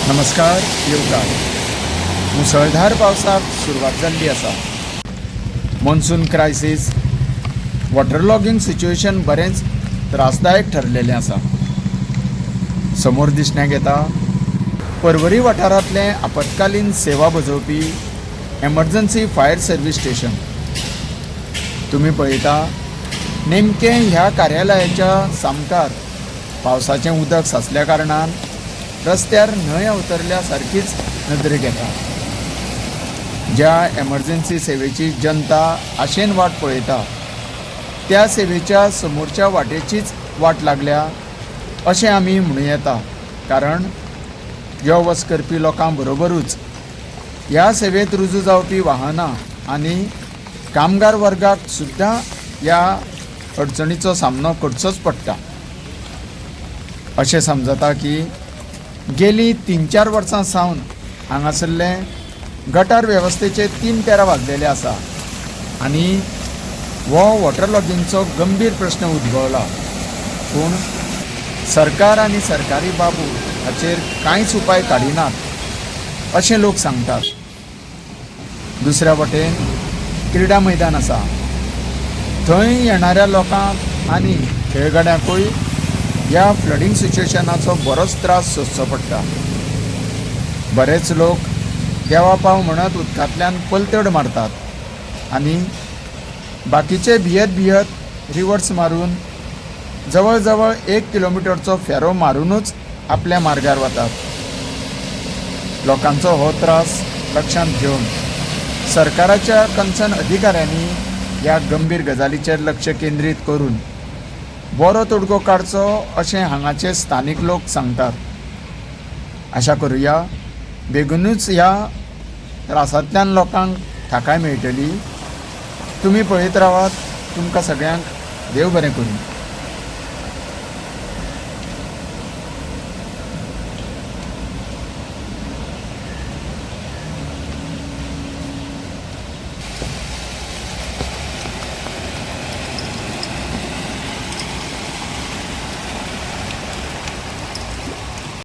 नमस्कार. येवकार. मुसळधार पावसाक सुरवात जाल्ली आसा. Monsoon crisis, water logging situation बरेंच त्रासदायक ठरलेलें आसा. समोर दिसण्याक येता पर्वरी वाठारांतलें आपतकालीन सेवा बजोवपी एमर्जन्सी फायर सर्वीस स्टेशन. तुम्ही पळयता नेमकें ह्या कार्यालयाच्या सामकार पावसाचें उदक साचल्या कारणान रस्त्यार न्हंय अवतरल्या सारखीच नदरेक येता. ज्या एमर्जन्सी सेवेची जनता आशेन वाट पळयता त्या सेवेच्या समोरच्या वाटेचीच वाट लागल्या अशें आमी म्हणूं येता. कारण यो वच करपी लोकां बरोबरूच ह्या सेवेत रुजू जावपी वाहनां आनी कामगार वर्गाक सुद्दां ह्या अडचणीचो सामनो करचोच पडटा. अशें समजता की गेलीं 3-4 वर्सां सावन हांगासरले गटार वेवस्थेचे 3 तेरा वाजलेले आसा आनी हो वॉटर लॉगिंगचो गंभीर प्रश्न उद्भवला. पूण सरकार आनी सरकारी बाबू हाचेर कांयच उपाय काडिनात अशें लोक सांगतात. दुसऱ्या वटेन क्रिडा मैदान आसा. थंय येणाऱ्या लोकांक आनी खेळगड्यांकूय ह्या फ्लडिंग सिच्युएशनाचो बरोच त्रास सोंसचो पडटा. बरेच लोक देवा पाव म्हणत उदकांतल्यान पलतड मारतात आनी बाकीचे भियत रिवर्स मारून जवळ जवळ 1 किलोमिटरचो फेरो मारूनच आपल्या मार्गार वतात. लोकांचो हो त्रास लक्षांत घेवन सरकाराच्या कन्सर्न अधिकाऱ्यांनी ह्या गंभीर गजालीचेर लक्ष केंद्रीत करून बरो तोडगो काडचो अशें हांगाचे स्थानीक लोक सांगतात. आशा करुया बेगीनूच ह्या त्रासांतल्यान लोकांक थाकाय मेळटली. तुमी पळयत रावात. तुमकां सगळ्यांक देव बरें करूं.